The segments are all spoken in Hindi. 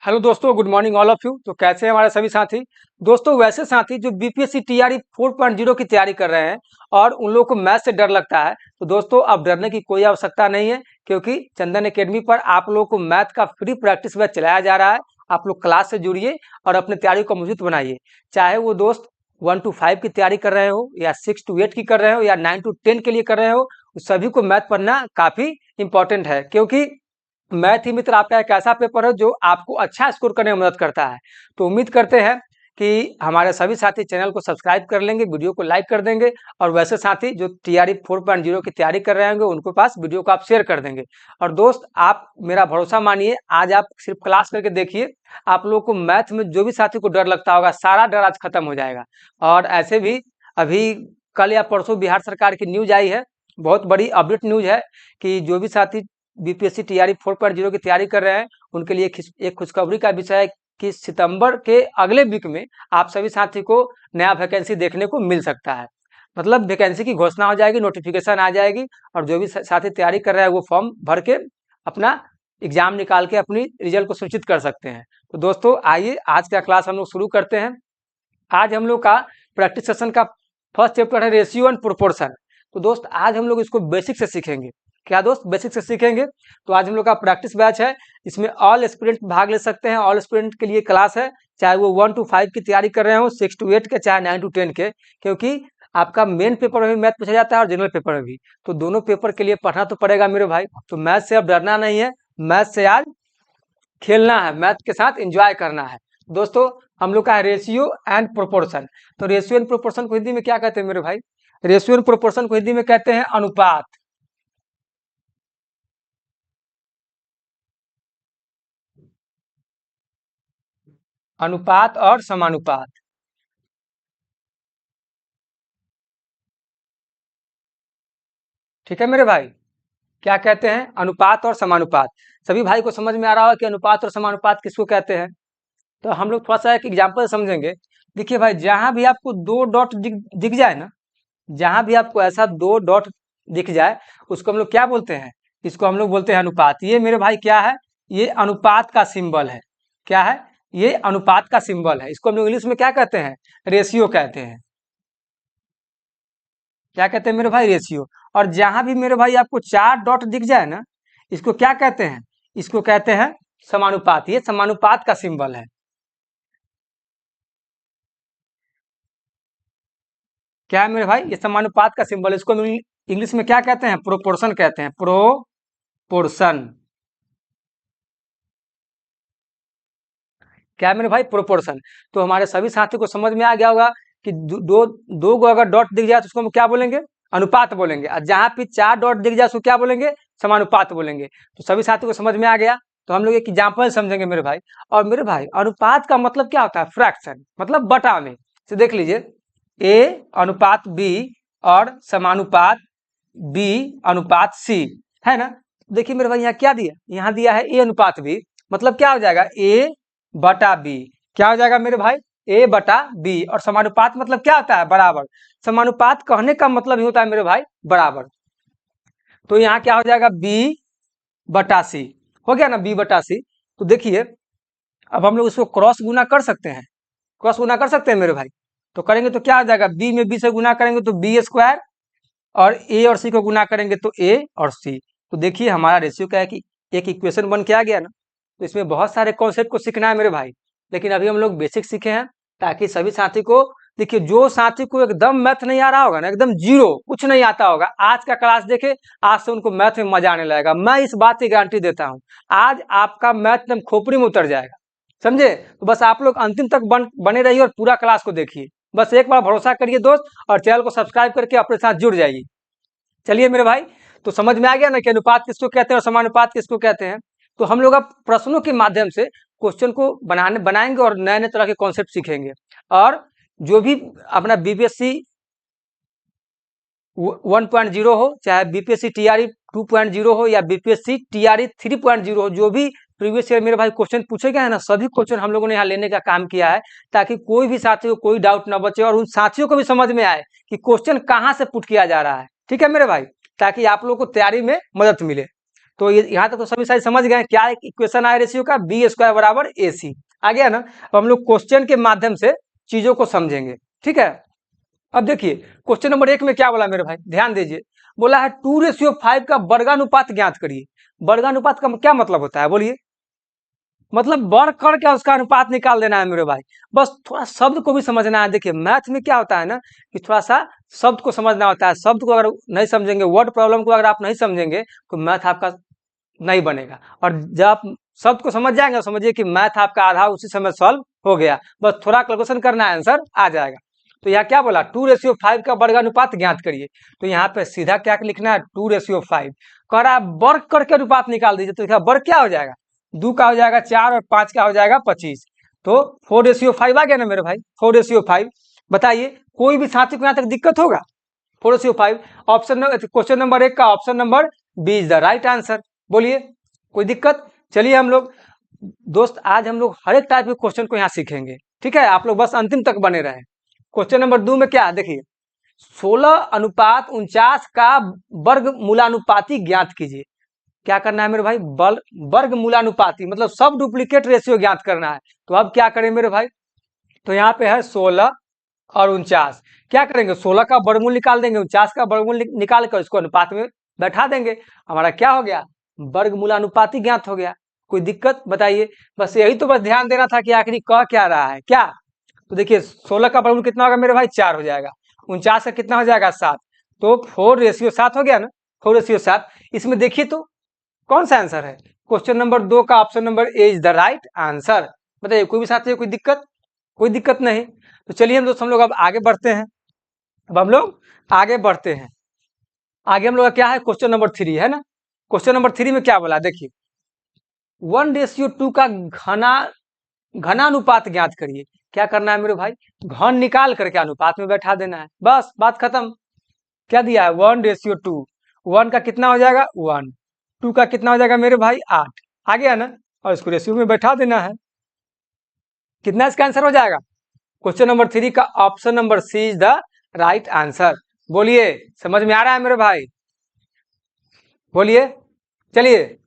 हेलो दोस्तों, good morning all of you. तो कैसे हैं हमारे सभी साथी। दोस्तों, वैसे साथी जो बीपीएससी टीआरई 4.0 की तैयारी कर रहे हैं और उन लोगों को मैथ से डर लगता है, तो दोस्तों अब डरने की कोई आवश्यकता नहीं है, क्योंकि चंदन एकेडमी पर आप लोगों को मैथ का फ्री प्रैक्टिस बैच चलाया जा रहा है। आप लोग क्लास से जुड़िए और अपने तैयारी को मजबूत बनाइए। चाहे वो दोस्त 1 to 5 की तैयारी कर रहे हो, या 6 to 8 की कर रहे हो, या 9 to 10 के लिए कर रहे हो, सभी को मैथ पढ़ना काफी इंपॉर्टेंट है, क्योंकि मैथ ही मित्र आपका एक ऐसा पेपर है जो आपको अच्छा स्कोर करने में मदद करता है। तो उम्मीद करते हैं कि हमारे सभी साथी चैनल को सब्सक्राइब कर लेंगे, वीडियो को लाइक कर देंगे, और वैसे साथी जो टीआरई 4.0 की तैयारी कर रहे होंगे उनको पास वीडियो को आप शेयर कर देंगे। और दोस्त, आप मेरा भरोसा मानिए, आज आप सिर्फ क्लास करके देखिए, आप लोगों को मैथ में जो भी साथी को डर लगता होगा सारा डर आज खत्म हो जाएगा। और ऐसे भी अभी कल या परसों बिहार सरकार की न्यूज आई है, बहुत बड़ी अपडेट न्यूज है, कि जो भी साथी बीपीएससी टीआरई 4.0 की तैयारी कर रहे हैं उनके लिए एक खुशखबरी का विषय है कि सितंबर के अगले वीक में आप सभी साथी को नया वैकेंसी देखने को मिल सकता है। मतलब वैकेंसी की घोषणा हो जाएगी, नोटिफिकेशन आ जाएगी, और जो भी साथी तैयारी कर रहे हैं वो फॉर्म भर के अपना एग्जाम निकाल के अपनी रिजल्ट को सूचित कर सकते हैं। तो दोस्तों आइए आज का क्लास हम लोग शुरू करते हैं। आज हम लोग का प्रैक्टिस सेशन का फर्स्ट चैप्टर है रेशियो एंड प्रोपोर्शन। तो दोस्त आज हम लोग इसको बेसिक से सीखेंगे। क्या दोस्त, बेसिक से सीखेंगे। तो आज हम लोग का प्रैक्टिस बैच है, इसमें ऑल स्टूडेंट भाग ले सकते हैं। ऑल स्टूडेंट के लिए क्लास है, चाहे वो 1 to 5 की तैयारी कर रहे हो, 6 to 8 के, चाहे 9 to 10 के, क्योंकि आपका मेन पेपर में भी मैथ पूछा जाता है और जनरल पेपर में भी। तो दोनों पेपर के लिए पढ़ना तो पड़ेगा मेरे भाई। तो मैथ से अब डरना नहीं है, मैथ से आज खेलना है, मैथ के साथ एंजॉय करना है। दोस्तों हम लोग का है रेशियो एंड प्रोपोर्शन। तो रेशियो एंड प्रोपोर्शन को हिंदी में क्या कहते हैं मेरे भाई? रेशियो एंड प्रोपोर्शन को हिंदी में कहते हैं अनुपात। अनुपात और समानुपात। ठीक है मेरे भाई, क्या कहते हैं? अनुपात और समानुपात। सभी भाई को समझ में आ रहा होगा कि अनुपात और समानुपात किसको कहते हैं। तो हम लोग थोड़ा सा एक एग्जांपल समझेंगे। देखिए भाई, जहां भी आपको दो डॉट दिख जाए ना, जहां भी आपको ऐसा दो डॉट दिख जाए, उसको हम लोग क्या बोलते हैं? इसको हम लोग बोलते हैं अनुपात। ये मेरे भाई क्या है? ये अनुपात का सिंबल है। क्या है? ये अनुपात का सिंबल है। इसको हम लोग इंग्लिश में क्या कहते हैं? रेशियो कहते हैं। क्या कहते हैं मेरे भाई? रेशियो। और जहां भी मेरे भाई आपको चार डॉट दिख जाए ना, इसको क्या कहते हैं? इसको कहते हैं समानुपात। ये समानुपात का सिंबल है। क्या है मेरे भाई? ये समानुपात का सिंबल है। इसको हम इंग्लिश में क्या कहते हैं? प्रोपोर्शन कहते हैं। प्रोपोर्शन। क्या है मेरे भाई? प्रोपोर्शन। तो हमारे सभी साथियों को समझ में आ गया होगा कि दो को अगर डॉट दिख जाए तो उसको हम क्या बोलेंगे? अनुपात बोलेंगे। और जहां पे चार डॉट दिख जाए उसको क्या बोलेंगे? समानुपात बोलेंगे। तो सभी साथियों को समझ में आ गया। तो हम लोग एक एग्जाम्पल समझेंगे मेरे भाई। और मेरे भाई, अनुपात का मतलब क्या होता है? फ्रैक्शन, मतलब बटा में। तो देख लीजिए, ए अनुपात बी और समानुपात बी अनुपात सी, है ना। देखिए मेरे भाई, यहाँ क्या दिया? यहाँ दिया है ए अनुपात बी। मतलब क्या हो जाएगा? ए बटा बी। क्या हो जाएगा मेरे भाई? ए बटा बी। और समानुपात मतलब क्या होता है? बराबर। समानुपात कहने का मतलब ही होता है मेरे भाई बराबर। तो यहाँ क्या हो जाएगा? बी बटा सी। हो गया ना, बी बटा सी। तो देखिए, अब हम लोग इसको क्रॉस गुना कर सकते हैं। क्रॉस गुना कर सकते हैं मेरे भाई। तो करेंगे तो क्या हो जाएगा? बी में बी से गुना करेंगे तो बी स्क्वायर, और ए और सी को गुना करेंगे तो ए और सी। तो देखिए हमारा रेशियो क्या है कि एक इक्वेशन बन के आ गया ना। तो इसमें बहुत सारे कॉन्सेप्ट को सीखना है मेरे भाई, लेकिन अभी हम लोग बेसिक सीखे हैं, ताकि सभी साथी को, देखिए जो साथी को एकदम मैथ नहीं आ रहा होगा ना, एकदम जीरो, कुछ नहीं आता होगा, आज का क्लास देखे, आज से उनको मैथ में मजा आने लगेगा। मैं इस बात की गारंटी देता हूँ, आज आपका मैथ एकदम खोपड़ी में उतर जाएगा। समझे? तो बस आप लोग अंतिम तक बने रहिए और पूरा क्लास को देखिए। बस एक बार भरोसा करिए दोस्त, और चैनल को सब्सक्राइब करके अपने साथ जुड़ जाइए। चलिए मेरे भाई, तो समझ में आ गया ना कि अनुपात किसको कहते हैं और समानुपात किसको कहते हैं। तो हम लोग अब प्रश्नों के माध्यम से क्वेश्चन को बनाएंगे और नए नए तरह के कॉन्सेप्ट सीखेंगे। और जो भी अपना बीपीएससी 1.0 हो, चाहे बीपीएससी टीआरई 2.0 हो, या बीपीएससी टीआरई 3.0 हो, जो भी प्रीवियस ईयर मेरे भाई क्वेश्चन पूछे गए हैं ना, सभी क्वेश्चन हम लोगों ने यहाँ लेने का काम किया है, ताकि कोई भी साथी को कोई डाउट ना बचे, और उन साथियों को भी समझ में आए कि क्वेश्चन कहाँ से पुट किया जा रहा है। ठीक है मेरे भाई, ताकि आप लोगों को तैयारी में मदद मिले। तो ये यहाँ तक तो सभी साइड समझ गए क्या इक्वेशन आया रेशियो का, बी स्क्वायर बराबर ए सी। आ गया ना। अब हम लोग क्वेश्चन के माध्यम से चीजों को समझेंगे, ठीक है। अब देखिए क्वेश्चन नंबर 1 में क्या बोला मेरे भाई, ध्यान दीजिए। बोला है 2:5 का वर्गानुपात ज्ञात करिए। वर्गानुपात का क्या मतलब होता है बोलिए? मतलब बढ़ करके उसका अनुपात निकाल देना है मेरे भाई। बस थोड़ा शब्द को भी समझना है। देखिए मैथ में क्या होता है ना कि थोड़ा सा शब्द को समझना होता है। शब्द को अगर नहीं समझेंगे, वर्ड प्रॉब्लम को अगर आप नहीं समझेंगे तो मैथ आपका नहीं बनेगा। और जब आप शब्द को समझ जाएंगे, समझिए कि मैथ आपका आधा उसी समय सॉल्व हो गया। बस थोड़ा कैलकुलेशन करना है, आंसर आ जाएगा। तो यहाँ क्या बोला, 2:5 का वर्गानुपात ज्ञात करिए। तो यहाँ पे सीधा क्या लिखना है, 2:5। कह रहा है वर्ग करके अनुपात निकाल दीजिए। तो देखा वर्ग क्या हो जाएगा, 2 का हो जाएगा 4 और 5 का हो जाएगा 25। तो 4:5 आ गया ना मेरे भाई, 4:5। बताइए कोई भी साथी को यहाँ तक दिक्कत होगा? 4:5 ऑप्शन, क्वेश्चन नंबर 1 का option number B is the right answer. बोलिए कोई दिक्कत? चलिए हम लोग दोस्त आज हम लोग हर एक टाइप के क्वेश्चन को यहाँ सीखेंगे, ठीक है। आप लोग बस अंतिम तक बने रहे। क्वेश्चन नंबर 2 में क्या देखिए, 16:49 का वर्ग मूलानुपाती ज्ञात कीजिए। क्या करना है मेरे भाई, वर्ग मूलानुपाती मतलब सब डुप्लीकेट रेशियो ज्ञात करना है। तो अब क्या करें मेरे भाई, तो यहाँ पे है 16 और 49। क्या करेंगे, 16 का वर्गमूल निकाल देंगे, 49 का वर्गमूल निकाल कर इसको अनुपात में बैठा देंगे। हमारा क्या हो गया, वर्ग मूलानुपाती ज्ञात हो गया। कोई दिक्कत बताइए? बस यही तो बस ध्यान देना था कि आखिर कह क्या रहा है क्या। तो देखिए 16 का वर्गमूल कितना होगा मेरे भाई, 4 हो जाएगा। 49 का कितना हो जाएगा, 7। तो 4:7 हो गया ना, 4:7। इसमें देखिए तो कौन सा आंसर है, क्वेश्चन नंबर 2 का option number A is the right answer. बताइए कोई भी साथी कोई दिक्कत? कोई दिक्कत नहीं। तो चलिए हम दोस्त हम लोग अब आगे बढ़ते हैं। अब हम लोग आगे बढ़ते हैं। आगे हम लोग का क्या है, क्वेश्चन नंबर 3 है ना। क्वेश्चन नंबर 3 में क्या बोला देखिए, 1:2 का घनानुपात ज्ञात करिए। क्या करना है मेरे भाई, घन निकाल करके अनुपात में बैठा देना है, बस बात खत्म। क्या दिया है, 1:2। 1 का कितना हो जाएगा 1, 2 का कितना हो जाएगा मेरे भाई 8। आ गया ना, और इसको रेशियो में बैठा देना है। कितना इसका आंसर हो जाएगा, क्वेश्चन नंबर 3 का option number C is the right answer. बोलिए समझ में आ रहा है मेरे भाई, बोलिए। चलिए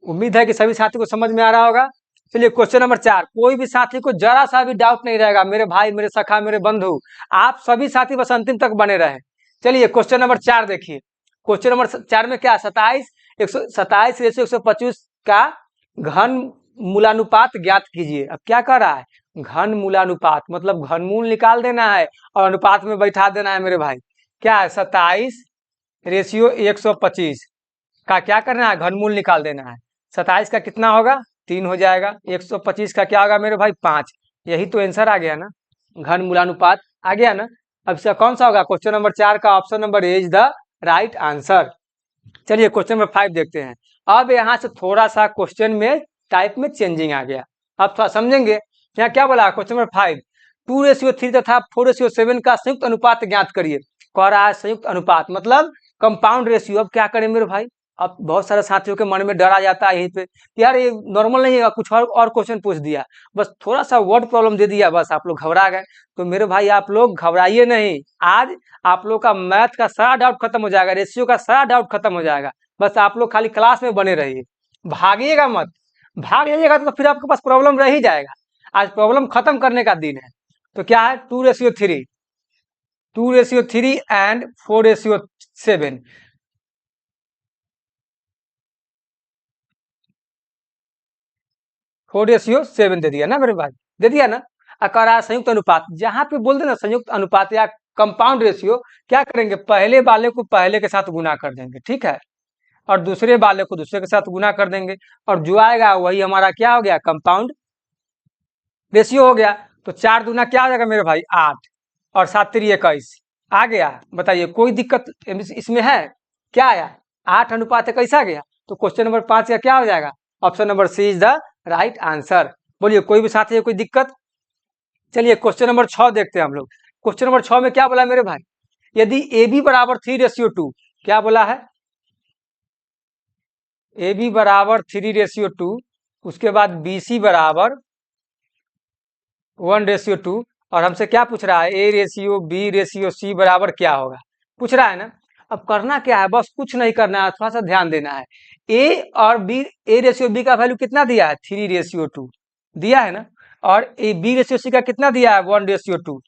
उम्मीद है कि सभी साथी को समझ में आ रहा होगा। चलिए क्वेश्चन नंबर 4, कोई भी साथी को जरा सा भी डाउट नहीं रहेगा मेरे भाई, मेरे सखा, मेरे बंधु, आप सभी साथी बस अंतिम तक बने रहे। चलिए क्वेश्चन नंबर 4 देखिए। क्वेश्चन नंबर 4 में क्या, 27:125 का घन मूलानुपात ज्ञात कीजिए। अब क्या कर रहा है, घन मूलानुपात मतलब घनमूल निकाल देना है और अनुपात में बैठा देना है मेरे भाई। क्या है, 27:125 का क्या करना है, घनमूल निकाल देना है। 27 का कितना होगा, 3 हो जाएगा। 125 का क्या होगा मेरे भाई, 5। यही तो आंसर आ गया ना, घन मूलानुपात आ गया ना। अब इसका कौन सा होगा, क्वेश्चन नंबर 4 का option number A is the right answer. चलिए क्वेश्चन नंबर 5 देखते हैं। अब यहाँ से थोड़ा सा क्वेश्चन में टाइप में चेंजिंग आ गया, अब थोड़ा समझेंगे। यहाँ क्या बोला, क्वेश्चन नंबर 5, 2:3 तथा 4:7 का संयुक्त अनुपात ज्ञात करिए। कह रहा है संयुक्त अनुपात मतलब कंपाउंड रेशियो। अब क्या करें मेरे भाई, अब बहुत सारे साथियों के मन में डर आ जाता है यहीं पे, यार ये नॉर्मल नहीं है, कुछ और क्वेश्चन पूछ दिया, बस थोड़ा सा वर्ड प्रॉब्लम दे दिया, बस आप लोग घबरा गए। तो मेरे भाई आप लोग घबराइए नहीं, आज आप लोग का मैथ का सारा डाउट खत्म हो जाएगा, रेशियो का सारा डाउट खत्म हो जाएगा। बस आप लोग खाली क्लास में बने रहिए, भागिएगा मत। भाग जाइएगा तो फिर आपके पास प्रॉब्लम रह ही जाएगा। आज प्रॉब्लम खत्म करने का दिन है। तो क्या है, 2:3, 2:3 एंड 4:7। 4:7 दे दिया ना मेरे भाई, दे दिया ना। अकारा संयुक्त अनुपात, जहां पे बोल देना संयुक्त अनुपात या कंपाउंड रेशियो, क्या करेंगे, पहले वाले को पहले के साथ गुना कर देंगे, ठीक है, और दूसरे वाले को दूसरे के साथ गुना कर देंगे, और जो आएगा वही हमारा क्या हो गया, कंपाउंड रेशियो हो गया। तो 4 दूना क्या हो जाएगा मेरे भाई 8, और 7×3 21 आ गया। बताइए कोई दिक्कत इसमें है, क्या आया, 8:21 आ गया। तो क्वेश्चन नंबर 5 का क्या हो जाएगा, option number C is the right answer. बोलिए कोई भी साथी है कोई दिक्कत? चलिए क्वेश्चन नंबर 6 देखते हैं हम लोग। क्वेश्चन नंबर 6 में क्या बोला मेरे भाई, यदि ए बी बराबर 3:2, क्या बोला है, ए बी बराबर 3:2, उसके बाद बी सी बराबर 1:2, और हमसे क्या पूछ रहा है, A ratio B ratio C बराबर क्या होगा, पूछ रहा है ना। अब करना क्या है, बस कुछ नहीं करना है, थोड़ा सा ध्यान देना है। ए और बी, ए रेशियो बी का वैल्यू कितना दिया है, 3:2 दिया है ना। और ए बी रेशियो सी का कितना दिया है, 1:2।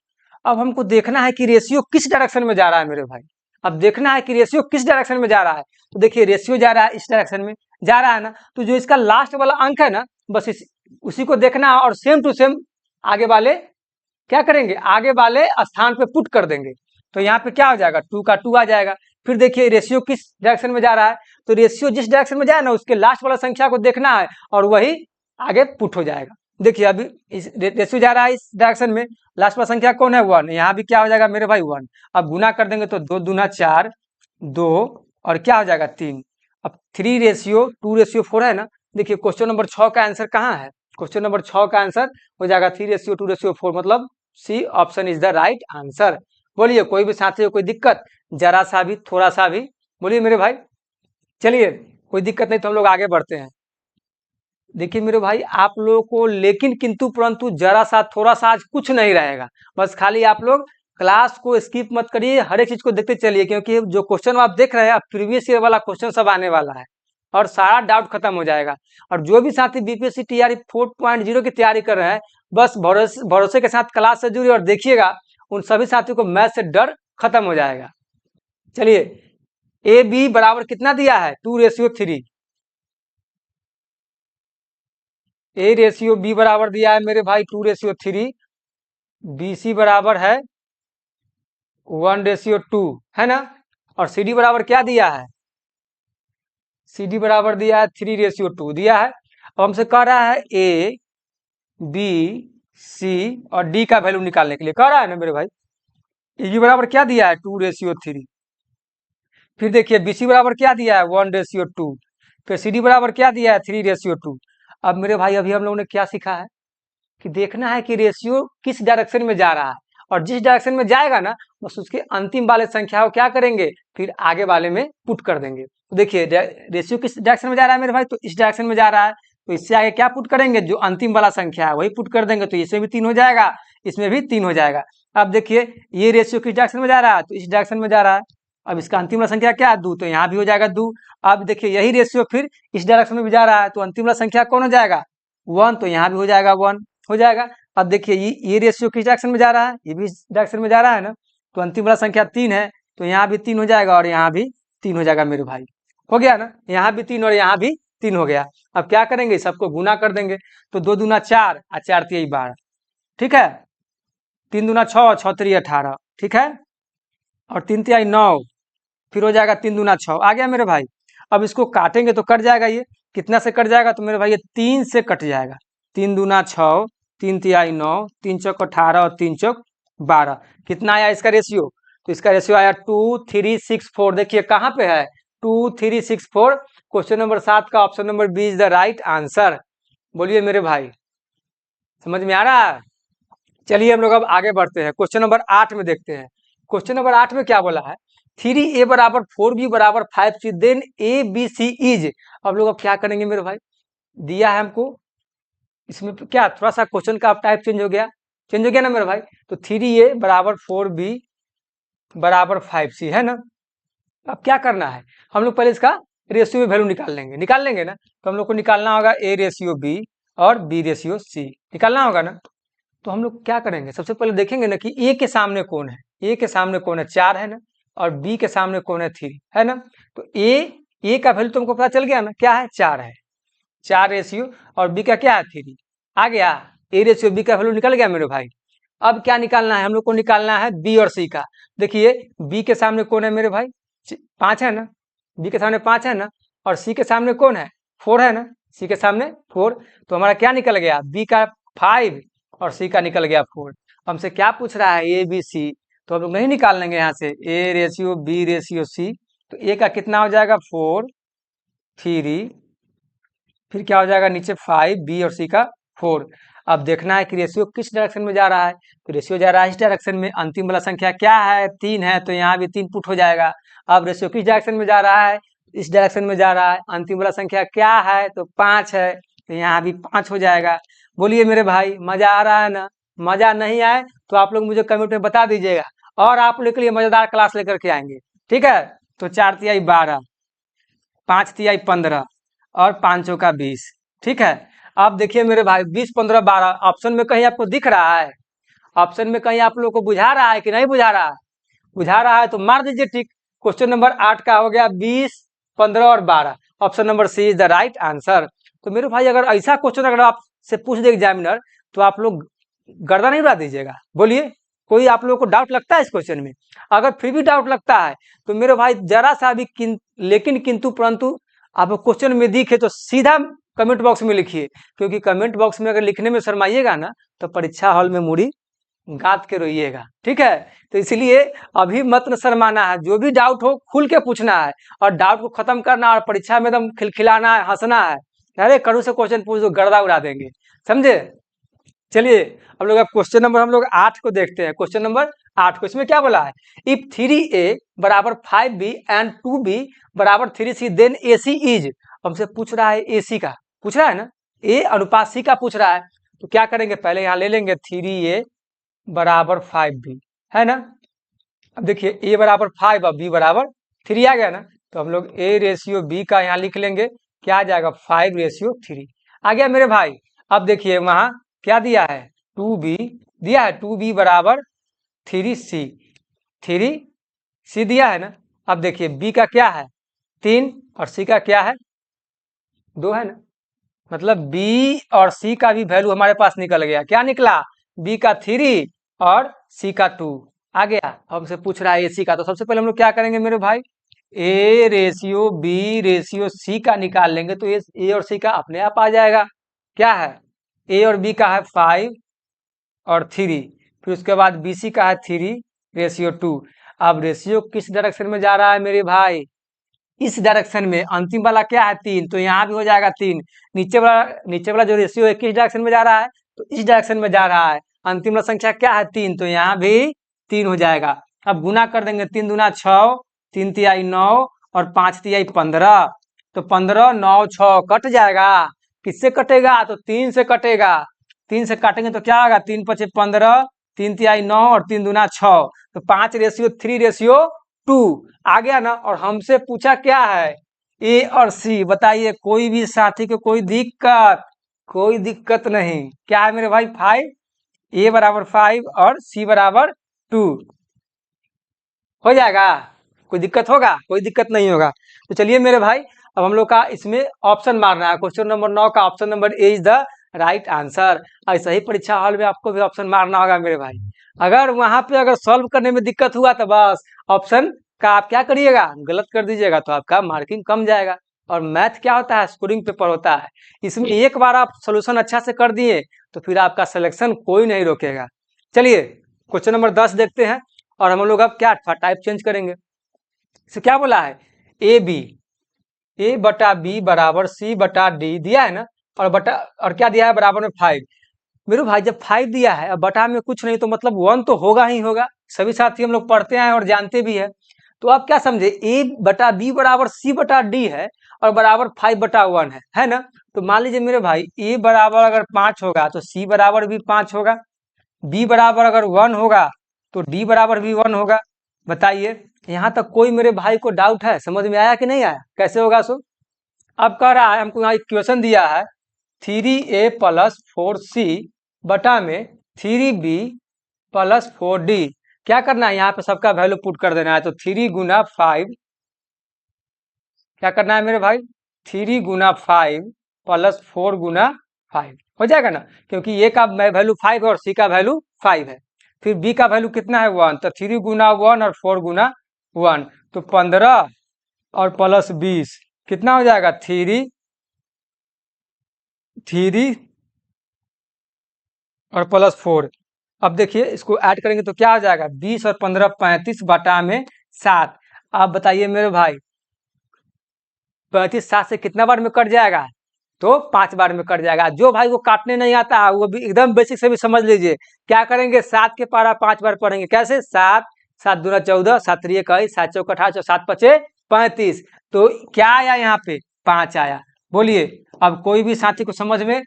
अब हमको देखना है कि रेशियो किस डायरेक्शन में जा रहा है मेरे भाई। अब देखना है कि रेशियो किस डायरेक्शन में जा रहा है। तो देखिए रेशियो जा रहा है इस डायरेक्शन में, जा रहा है ना। तो जो इसका लास्ट वाला अंक है ना, बस उसी को देखना है और सेम टू सेम आगे वाले क्या करेंगे, आगे वाले स्थान पे पुट कर देंगे। तो यहाँ पे क्या हो जाएगा, 2 का 2 आ जाएगा। फिर देखिए रेशियो किस डायरेक्शन में जा रहा है, तो रेशियो जिस डायरेक्शन में जाए ना, उसके लास्ट वाला संख्या को देखना है और वही आगे पुट हो जाएगा। देखिए अभी इस रेशियो जा रहा है इस डायरेक्शन में, लास्ट वाला संख्या कौन है, 1। यहाँ भी क्या हो जाएगा मेरे भाई, 1। अब गुना कर देंगे तो 2 दूना 4, 2 और क्या हो जाएगा 3। अब 3:2:4 है ना। देखिए क्वेश्चन नंबर 6 का आंसर कहाँ है, क्वेश्चन नंबर 6 का आंसर हो जाएगा 3:2:4, मतलब C option is the right answer. बोलिए कोई भी साथी हो, कोई दिक्कत, जरा सा भी, थोड़ा सा भी, बोलिए मेरे भाई। चलिए कोई दिक्कत नहीं, तो हम लोग आगे बढ़ते हैं। देखिए मेरे भाई आप लोगों को लेकिन किंतु परंतु जरा सा थोड़ा सा आज कुछ नहीं रहेगा। बस खाली आप लोग क्लास को स्किप मत करिए, हर एक चीज को देखते चलिए, क्योंकि जो क्वेश्चन आप देख रहे हैं प्रीवियस ईयर वाला क्वेश्चन सब आने वाला है और सारा डाउट खत्म हो जाएगा। और जो भी साथी बीपीएससी टीआरई 4.0 की तैयारी कर रहे हैं, बस भरोसे भरोसे के साथ क्लास से जुड़िए और देखिएगा, उन सभी साथियों को मैथ से डर खत्म हो जाएगा। चलिए ए बी बराबर कितना दिया है, 2:3। ए रेशियो बी बराबर दिया है मेरे भाई 2:3, बी सी बराबर है 1:2, है ना। और सी डी बराबर क्या दिया है, सी डी बराबर दिया है 3:2 दिया है। अब हमसे कह रहा है ए बी सी और डी का वैल्यू निकालने के लिए कह रहा है ना मेरे भाई। ए बी बराबर क्या दिया है, 2:3। फिर देखिए बी सी बराबर क्या दिया है, 1:2। फिर सी डी बराबर क्या दिया है, 3:2। अब मेरे भाई अभी हम लोगों ने क्या सीखा है कि देखना है कि रेशियो किस डायरेक्शन में जा रहा है, और जिस डायरेक्शन में जाएगा ना, बस उसके अंतिम वाले संख्या को क्या करेंगे, फिर आगे वाले में पुट कर देंगे। तो देखिए रेशियो किस डायरेक्शन में जा रहा है मेरे भाई, तो इस डायरेक्शन में जा रहा है, तो इससे आगे क्या पुट करेंगे, जो अंतिम वाला संख्या है वही पुट कर देंगे। तो इसमें भी 3 हो जाएगा, इसमें भी 3 हो जाएगा। अब देखिए ये रेशियो किस डायरेक्शन में जा रहा है, तो इस डायरेक्शन में जा रहा है। अब इसका अंतिम वाला संख्या क्या है, 2, तो यहाँ भी हो जाएगा 2। अब देखिए यही रेशियो फिर इस डायरेक्शन में भी जा रहा है, तो अंतिम वाला संख्या कौन हो जाएगा, 1, तो यहाँ भी हो जाएगा 1 हो जाएगा। अब देखिए ये रेशियो किस डायरेक्शन में जा रहा है, ये भी इस डायरेक्शन में जा रहा है ना, तो अंतिम वाला संख्या 3 है, तो यहाँ भी 3 हो जाएगा और यहाँ भी 3 हो जाएगा मेरे भाई। हो गया ना, यहाँ भी 3 और यहाँ भी 3 हो गया। अब क्या करेंगे, सबको गुना कर देंगे। तो 2 दूना 4 और 4 तिया 12, ठीक है। 3 दूना 6, 6 तिया 18, ठीक है। और 3 तिया 9, फिर हो जाएगा 3 दूना 6, आ गया मेरे भाई। अब इसको काटेंगे तो कट जाएगा, ये कितना से कट जाएगा, तो मेरे भाई ये 3 से कट जाएगा। 3 दूना 6, 3 तिहाई 9, 3 चौक 18 और 3 चौक 12, कितना आया इसका रेशियो, तो इसका रेशियो आया 2:3:6:4। देखिए कहाँ पे है, 2:3:6:4। क्वेश्चन नंबर 7 का option number B is the right answer. बोलिए मेरे भाई, समझ में आ रहा है। चलिए हम लोग अब आगे बढ़ते हैं, क्वेश्चन नंबर 8 में देखते हैं। क्वेश्चन नंबर 8 में क्या बोला है, 3a बराबर 4b बराबर 5c, then A B C is. अब लोग अब क्या करेंगे मेरे भाई, दिया है हमको, इसमें क्या थोड़ा सा क्वेश्चन का टाइप चेंज हो गया ना मेरे भाई। तो 3a बराबर 4b बराबर 5c है ना। अब क्या करना है, हम लोग पहले इसका रेशियो में वैल्यू निकाल लेंगे ना। तो हम लोग को निकालना होगा a रेशियो b और b रेशियो c, निकालना होगा ना। तो हम लोग क्या करेंगे, सबसे पहले देखेंगे ना कि a के सामने कौन है, a के सामने कौन है, 4 है ना, और b के सामने कौन है, 3 है ना। तो a का वैल्यू तुमको पता चल गया ना, क्या है, 4 है, 4 रेशियो, और b का क्या है, 3 आ गया। a रेशियो b का वैल्यू निकल गया मेरे भाई। अब क्या निकालना है, हम लोग को निकालना है b और c का। देखिए b के सामने कौन है मेरे भाई, 5 है ना, b के सामने 5 है ना, और c के सामने कौन है, 4 है ना, c के सामने 4। तो हमारा क्या निकल गया, b का 5 और c का निकल गया 4। हमसे क्या पूछ रहा है, ए बी सी, तो हम लोग नहीं निकाल लेंगे यहाँ से, a ratio b ratio c। तो a का कितना हो जाएगा, 4, 3, फिर क्या हो जाएगा नीचे 5, b और c का 4। अब देखना है कि रेशियो किस डायरेक्शन में जा रहा है, तो रेशियो जा रहा है इस डायरेक्शन में, अंतिम वाला संख्या क्या है, 3 है, तो यहाँ भी 3 पुट हो जाएगा। अब रेशियो किस डायरेक्शन में जा रहा है, इस डायरेक्शन में जा रहा है, अंतिम वाला संख्या क्या है, तो 5 है, तो यहाँ भी 5 हो जाएगा। बोलिए मेरे भाई, मजा आ रहा है ना। मजा नहीं आए तो आप लोग मुझे कमेंट में बता दीजिएगा, और आप लोग के लिए मजेदार क्लास लेकर के आएंगे, ठीक है। तो 4 तिहाई 12, 5 तिहाई 15 और 5 चौका 20। ठीक है, अब देखिए मेरे भाई 20 15 12 ऑप्शन में कहीं आपको दिख रहा है? ऑप्शन में कहीं आप लोग को बुझा रहा है कि नहीं बुझा रहा है? बुझा रहा है तो मार दीजिए टिक। क्वेश्चन नंबर 8 का हो गया 20 15 और 12। Option number C is the right answer. तो मेरे भाई अगर ऐसा क्वेश्चन अगर आपसे पूछ दे एग्जामिनर तो आप लोग गर्दन नहीं उड़ा दीजिएगा। बोलिए, कोई आप लोगों को डाउट लगता है इस क्वेश्चन में? अगर फिर भी डाउट लगता है तो मेरे भाई जरा सा भी लेकिन किंतु परंतु आपको क्वेश्चन में दिखे तो सीधा कमेंट बॉक्स में लिखिए, क्योंकि कमेंट बॉक्स में अगर लिखने में शर्माइएगा ना तो परीक्षा हॉल में मुड़ी गाद के रोइएगा। ठीक है, तो इसलिए अभी मत न शर्माना है, जो भी डाउट हो खुल के पूछना है और डाउट को खत्म करना और परीक्षा में एकदम खिलखिलाना है, हंसना है। अरे कड़ू से क्वेश्चन पूछ दो गर्दा उड़ा देंगे, समझे? चलिए हम लोग अब क्वेश्चन नंबर हम लोग 8 को देखते हैं। क्वेश्चन नंबर 8 को इसमें क्या बोला है? इफ 3a बराबर 5b एंड 2b बराबर 3c देन ac इज। हमसे पूछ रहा है ac का, पूछ रहा है ना, a अनुपात c का पूछ रहा है। तो क्या करेंगे, पहले यहाँ ले लेंगे 3a बराबर 5b, है ना। अब देखिए a बराबर 5 और b बराबर 3 आ गया ना, तो हम लोग a रेशियो b का यहाँ लिख लेंगे, क्या आ जाएगा 5 रेशियो 3 आ गया मेरे भाई। अब देखिए वहां क्या दिया है, 2b दिया है, 2b बराबर 3c, 3c दिया है ना। अब देखिए b का क्या है 3 और c का क्या है 2 है ना, मतलब b और c का भी वैल्यू हमारे पास निकल गया। क्या निकला, b का 3 और c का 2 आ गया। हमसे पूछ रहा है ac का, तो सबसे पहले हम लोग क्या करेंगे मेरे भाई, a ratio b ratio c का निकाल लेंगे तो a और c का अपने आप आ जाएगा। क्या है, a और b का है 5 और 3, फिर उसके बाद bc का है 3 रेशियो 2। अब रेशियो किस डायरेक्शन में जा रहा है मेरे भाई, इस डायरेक्शन में। अंतिम वाला क्या है 3, तो यहाँ भी हो जाएगा 3। नीचे वाला जो रेशियो है किस डायरेक्शन में जा रहा है, तो इस डायरेक्शन में जा रहा है। अंतिम वाला संख्या क्या है 3, तो यहाँ भी 3 हो जाएगा। अब गुना कर देंगे, 3 दूना 6, 3 तिहाई 9 और 5 तिहाई 15, तो 15 9 6 कट जाएगा। किससे कटेगा, तो 3 से कटेगा। 3 से काटेंगे तो क्या होगा, 3 पचे 15, 3 तिहाई 9 और 3 दूना 6, तो 5 रेशियो 3 रेशियो 2 आ गया ना। और हमसे पूछा क्या है, ए और सी। बताइए कोई भी साथी को कोई दिक्कत, कोई दिक्कत नहीं। क्या है मेरे भाई 5, ए बराबर 5 और सी बराबर 2 हो जाएगा। कोई दिक्कत होगा, कोई दिक्कत नहीं होगा। तो चलिए मेरे भाई अब हम लोग का इसमें ऑप्शन मारना है। क्वेश्चन नंबर 9 का option number A is the right answer. ऐसा ही परीक्षा हॉल में आपको भी ऑप्शन मारना होगा मेरे भाई। अगर वहां पे अगर सॉल्व करने में दिक्कत हुआ तो बस ऑप्शन का आप क्या करिएगा, गलत कर दीजिएगा, तो आपका मार्किंग कम जाएगा। और मैथ क्या होता है, स्कोरिंग पेपर होता है। इसमें एक बार आप सोल्यूशन अच्छा से कर दिए तो फिर आपका सिलेक्शन कोई नहीं रोकेगा। चलिए क्वेश्चन नंबर 10 देखते हैं। और हम लोग अब क्या टाइप चेंज करेंगे। इसे क्या बोला है, ए बी, ए बटा बी बराबर सी बटा डी दिया है ना, और बटा और क्या दिया है बराबर में 5। मेरे भाई जब 5 दिया है और बटा में कुछ नहीं तो मतलब 1 तो होगा ही होगा। सभी साथी हम लोग पढ़ते हैं और जानते भी है। तो आप क्या समझे, ए बटा बी बराबर सी बटा डी है और बराबर 5 बटा 1 है ना। तो मान लीजिए मेरे भाई ए बराबर अगर 5 होगा तो सी बराबर भी 5 होगा, बी बराबर अगर 1 होगा तो डी बराबर भी 1 होगा। बताइए यहाँ तक कोई मेरे भाई को डाउट है, समझ में आया कि नहीं आया, कैसे होगा सो। अब कह रहा है हमको यहाँ इक्वेशन दिया है 3a प्लस 4c बटा में 3b प्लस 4d। क्या करना है, यहाँ पे सबका वैल्यू पुट कर देना है। तो 3 गुना 5, क्या करना है मेरे भाई, 3 गुना 5 प्लस 4 गुना 5 हो जाएगा ना, क्योंकि ए का वैल्यू 5 है और सी का वैल्यू 5 है। फिर बी का वैल्यू कितना है 1, तो 3 गुना 1 और 4 गुना 1, तो 15 और प्लस 20 कितना हो जाएगा 3 और प्लस 4। अब देखिए इसको ऐड करेंगे तो क्या हो जाएगा 20 और 15 35 बटा में 7। आप बताइए मेरे भाई 35 7 से कितना बार में कट जाएगा, तो 5 बार में कट जाएगा। जो भाई वो काटने नहीं आता है वो भी एकदम बेसिक से भी समझ लीजिए। क्या करेंगे 7 के पारा 5 बार पढ़ेंगे, कैसे 7 7 दूना 14, 7 3 21, 7 चौक 18, 7 पचे 35। तो क्या आया यहाँ पे 5 आया। बोलिए अब कोई भी साथी को समझ में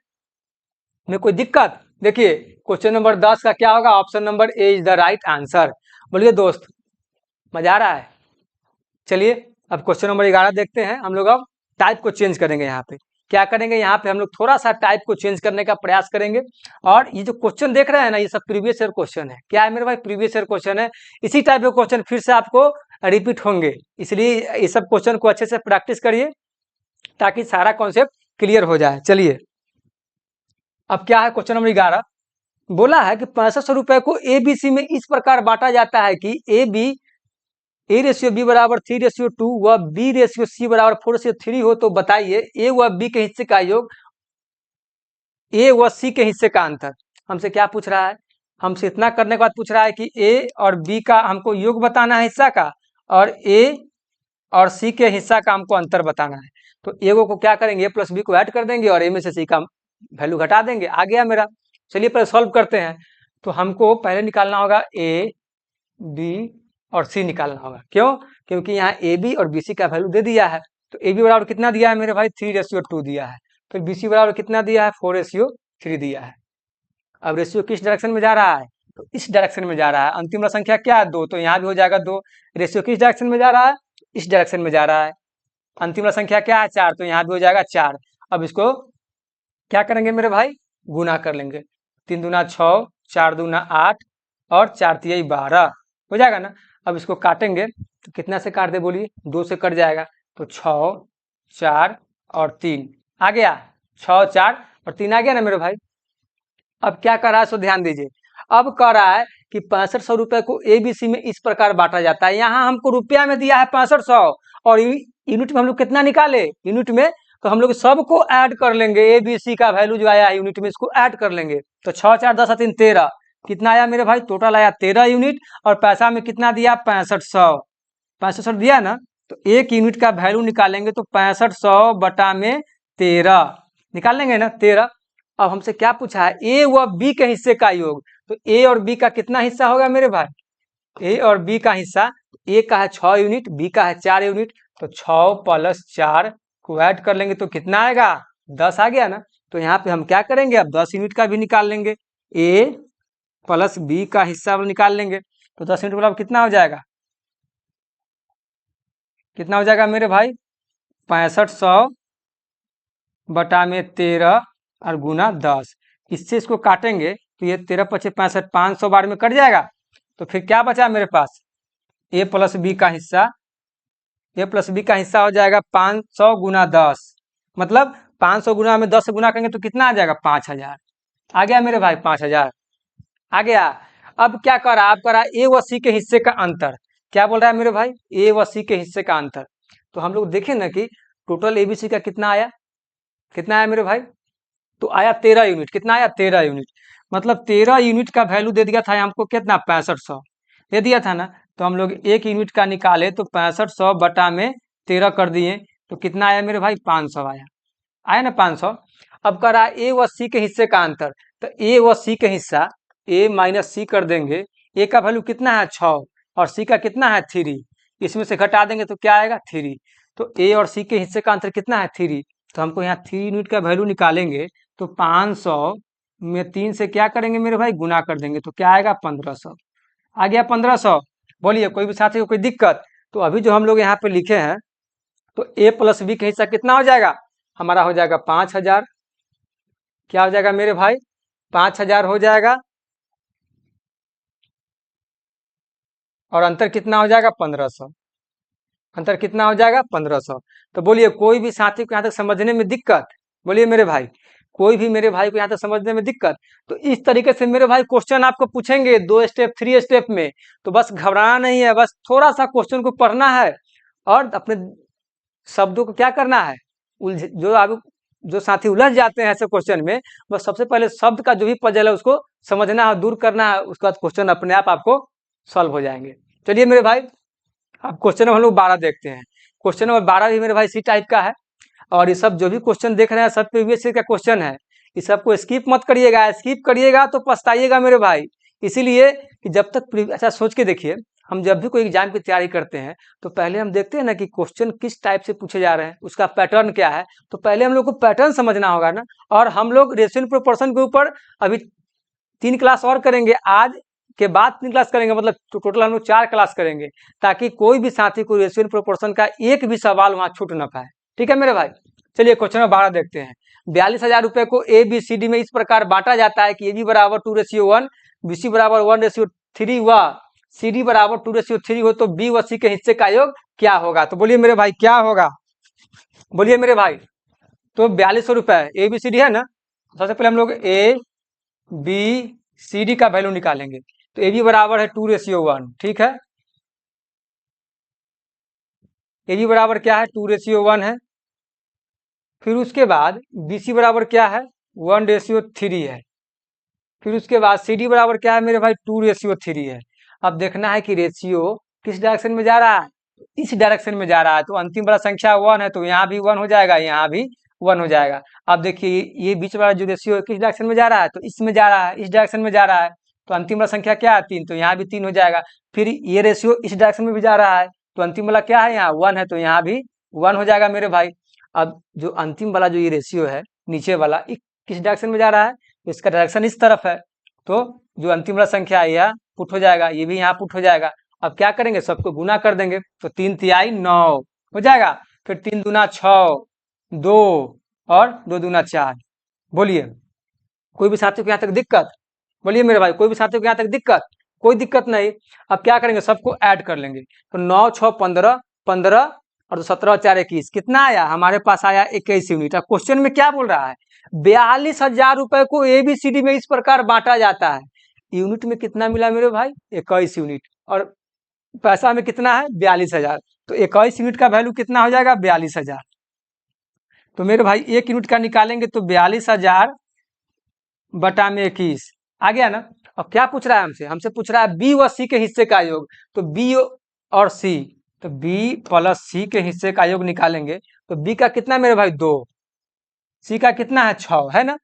कोई दिक्कत। देखिए क्वेश्चन नंबर 10 का क्या होगा, option number A is the right answer. बोलिए दोस्त, मजा आ रहा है। चलिए अब क्वेश्चन नंबर 11 देखते हैं। हम लोग अब टाइप को चेंज करेंगे। यहाँ पे क्या करेंगे, यहाँ पे हम लोग थोड़ा सा टाइप को चेंज करने का प्रयास करेंगे। और ये जो क्वेश्चन देख रहे हैं ना, ये सब प्रीवियस ईयर क्वेश्चन है। क्या है मेरे भाई, प्रीवियस ईयर क्वेश्चन है। इसी टाइप के क्वेश्चन फिर से आपको रिपीट होंगे, इसलिए ये सब क्वेश्चन को अच्छे से प्रैक्टिस करिए ताकि सारा कॉन्सेप्ट क्लियर हो जाए। चलिए अब क्या है, क्वेश्चन नंबर 11 बोला है कि 6500 रुपए को ABC में इस प्रकार बांटा जाता है कि A/B बराबर 3/2 व B/C बराबर 4/3 हो। तो बताइए A व B के हिस्से का योग, A व C के हिस्से का अंतर। हमसे क्या पूछ रहा है, हमसे इतना करने के बाद पूछ रहा है कि A और B का हमको योग बताना है हिस्सा का, और A और C के हिस्सा का हमको अंतर बताना है। तो A को क्या करेंगे, A प्लस B को ऐड कर देंगे और A में से C का वैल्यू घटा देंगे। आ गया मेरा। चलिए पहले सॉल्व करते हैं। तो हमको पहले निकालना होगा A, B और C निकालना होगा। क्यों, क्योंकि यहाँ AB और BC का वैल्यू दे दिया है। तो AB बराबर कितना दिया है मेरे भाई, 3/2 दिया है। फिर BC बराबर कितना दिया है, 4/3 दिया है। अब रेशियो किस डायरेक्शन में जा रहा है, तो इस डायरेक्शन में जा रहा है। अंतिम वाला संख्या क्या है, 2, तो यहाँ भी हो जाएगा 2। रेशियो किस डायरेक्शन में जा रहा है, इस डायरेक्शन में जा रहा है। अंतिम वाला संख्या क्या है, 4, तो यहाँ भी हो जाएगा 4। अब इसको क्या करेंगे मेरे भाई, गुना कर लेंगे। 3 दूना 6, 4 दूना 8 और 4 तिहाई 12 हो जाएगा ना। अब इसको काटेंगे तो कितना से काट दे बोलिए, 2 से कट जाएगा। तो 6, 4 और 3 आ गया, 6, 4 और 3 आ गया ना मेरे भाई। अब क्या कर रहा है, सो ध्यान दीजिए। अब कह रहा है कि 6500 रुपए को ABC में इस प्रकार बांटा जाता है। यहाँ हमको रुपया में दिया है 6500 और यूनिट में हम लोग कितना निकाले, यूनिट में तो हम लोग सबको ऐड कर लेंगे। ABC का वैल्यू जो आया है यूनिट में, इसको ऐड कर लेंगे। तो 6, 4, 10, 3, 13 कितना आया मेरे भाई, टोटल आया 13 यूनिट। और पैसा में कितना दिया, 6500। 6500 दिया ना, तो एक यूनिट का वैल्यू निकालेंगे तो 6500 बटा में 13 निकाल लेंगे ना, 13। अब हमसे क्या पूछा है, A व B के हिस्से का योग। तो A और B का कितना हिस्सा होगा मेरे भाई, A और B का हिस्सा, A का है 6 यूनिट, B का है 4 यूनिट। तो 6 + 4 को ऐड कर लेंगे तो कितना आएगा, 10 आ गया ना। तो यहाँ पे हम क्या करेंगे, अब 10 यूनिट का भी निकाल लेंगे। A + B का हिस्सा निकाल लेंगे तो 10 यूनिट बराबर कितना हो जाएगा, कितना हो जाएगा मेरे भाई, 6500 बटा में 13 और गुना 10। इससे इसको काटेंगे तो ये 13 × 5 = 65, 500 बार में कट जाएगा। तो फिर क्या बचा मेरे पास, A + B का हिस्सा, A + B का हिस्सा हो जाएगा 500 गुना 10, मतलब 500 गुना में 10 से गुना करेंगे तो कितना आ जाएगा, 5000 आ गया मेरे भाई, 5000 आ गया। अब क्या कर रहा है, आप कर रहा है A व C के हिस्से का अंतर। क्या बोल रहा है मेरे भाई, A व C के हिस्से का अंतर। तो हम लोग देखें ना कि टोटल ABC का कितना आया, कितना आया मेरे भाई, तो आया 13 यूनिट। कितना आया, 13 यूनिट। मतलब 13 यूनिट का वैल्यू दे दिया था हमको, कितना, 6500 दे दिया था ना। तो हम लोग एक यूनिट का निकाले तो 6500 बटा में 13 कर दिए तो कितना आया मेरे भाई, 500 आया, आया ना 500। अब कह रहा है A व C के हिस्से का अंतर। तो A व C के हिस्सा, A - C कर देंगे। A का वैल्यू कितना है, 6 और C का कितना है, 3। इसमें से घटा देंगे तो क्या आएगा, 3। तो A और C के हिस्से का अंतर कितना है, 3। तो हमको यहाँ 3 यूनिट का वैल्यू निकालेंगे तो 500 में 3 से क्या करेंगे मेरे भाई, गुना कर देंगे तो क्या आएगा, 1500 आ गया, 1500। बोलिए कोई भी साथी को कोई दिक्कत। तो अभी जो हम लोग यहाँ पे लिखे हैं, तो A + B का हिस्सा कितना हो जाएगा, हमारा हो जाएगा 5000। क्या हो जाएगा मेरे भाई, 5000 हो जाएगा। और अंतर कितना हो जाएगा, 1500। अंतर कितना हो जाएगा, 1500। तो बोलिए कोई भी साथी को यहाँ तक समझने में दिक्कत, बोलिए मेरे भाई, कोई भी मेरे भाई को यहाँ तक समझने में दिक्कत। तो इस तरीके से मेरे भाई क्वेश्चन आपको पूछेंगे 2 स्टेप 3 स्टेप में। तो बस घबराना नहीं है, बस थोड़ा सा क्वेश्चन को पढ़ना है और अपने शब्दों को क्या करना है, जो साथी उलझ जाते हैं ऐसे क्वेश्चन में, बस सबसे पहले शब्द का जो भी पजल है उसको समझना है, दूर करना है। उसके बाद क्वेश्चन अपने आप आपको सॉल्व हो जाएंगे। चलिए मेरे भाई अब क्वेश्चन नंबर हम लोग 12 देखते हैं। क्वेश्चन नंबर 12 भी मेरे भाई इसी टाइप का है। और ये सब जो भी क्वेश्चन देख रहे हैं सब प्रीवियस ईयर का क्वेश्चन है। इस सबको स्किप मत करिएगा, स्किप करिएगा तो पछताइएगा मेरे भाई। इसीलिए कि जब तक अच्छा सोच के देखिए, हम जब भी कोई एग्जाम की तैयारी करते हैं तो पहले हम देखते हैं ना कि क्वेश्चन किस टाइप से पूछे जा रहे हैं, उसका पैटर्न क्या है। तो पहले हम लोग को पैटर्न समझना होगा ना। और हम लोग रेशियो प्रोपोर्शन के ऊपर अभी 3 क्लास और करेंगे। आज के बाद 3 क्लास करेंगे, मतलब टोटल हम लोग 4 क्लास करेंगे, ताकि कोई भी साथी को रेशियो एंड प्रोपोर्शन का एक भी सवाल वहां छूट ना पाए। ठीक है मेरे भाई, चलिए क्वेश्चन नंबर 12 देखते हैं। 42,000 रुपए को ABCD में इस प्रकार बांटा जाता है कि AB बराबर 2:1, BC बराबर 1:3 व CD बराबर 2:3 हो, तो B व C के हिस्से का योग क्या होगा? तो बोलिए मेरे भाई क्या होगा, बोलिए मेरे भाई। तो 4200 रुपए ABCD है ना, सबसे पहले हम लोग ABCD का वैल्यू निकालेंगे। तो AB बराबर है 2:1, ठीक है, AB बराबर क्या है 2:1 है। फिर उसके बाद BC बराबर क्या है 1:3 है। फिर उसके बाद CD बराबर क्या है मेरे भाई 2:3 है। अब देखना है कि रेशियो किस डायरेक्शन में जा रहा है, इस डायरेक्शन में जा रहा है। तो अंतिम वाला संख्या 1 है, तो यहाँ भी 1 हो जाएगा, यहाँ भी 1 हो जाएगा। अब देखिए ये बीच वाला जो रेशियो है किस डायरेक्शन में जा रहा है, तो इसमें जा रहा है, इस डायरेक्शन में जा रहा है। तो अंतिम वाला संख्या क्या है 3, तो यहाँ भी 3 हो जाएगा। फिर ये रेशियो इस डायरेक्शन में भी जा रहा है, तो अंतिम वाला क्या है यहाँ 1 है, तो यहाँ भी 1 हो जाएगा मेरे भाई। अब जो अंतिम वाला जो ये रेशियो है नीचे वाला, किस डायरेक्शन में जा रहा है, तो इसका डायरेक्शन इस तरफ है। तो जो अंतिम वाला संख्या है यह पुट हो जाएगा, ये भी यहाँ पुट हो जाएगा। अब क्या करेंगे, सबको गुना कर देंगे, तो 3 तिहाई 9 हो जाएगा। फिर 3 दूना 6, 2 और 2 दूना 4। बोलिए कोई भी साथी को यहाँ तक दिक्कत, बोलिए मेरे भाई कोई भी साथी को यहाँ तक दिक्कत, कोई दिक्कत नहीं। अब क्या करेंगे, सबको ऐड कर लेंगे। तो 9 6 15, 15 और 17 4 21, कितना आया हमारे पास, आया 21 यूनिट। अब क्वेश्चन में क्या बोल रहा है, 42,000 रुपए को ABCD में इस प्रकार बांटा जाता है। यूनिट में कितना मिला मेरे भाई 21 यूनिट, और पैसा में कितना है 42,000। तो 21 यूनिट का वैल्यू कितना हो जाएगा 42,000। तो मेरे भाई 1 यूनिट का निकालेंगे तो 42,000 बटा में 21 आ गया ना। अब क्या पूछ रहा है हमसे, हमसे पूछ रहा है B व C के हिस्से का योग। तो B और C, तो B प्लस C के हिस्से का योग निकालेंगे। तो B का कितना मेरे भाई 2, C का कितना है 6 है ना।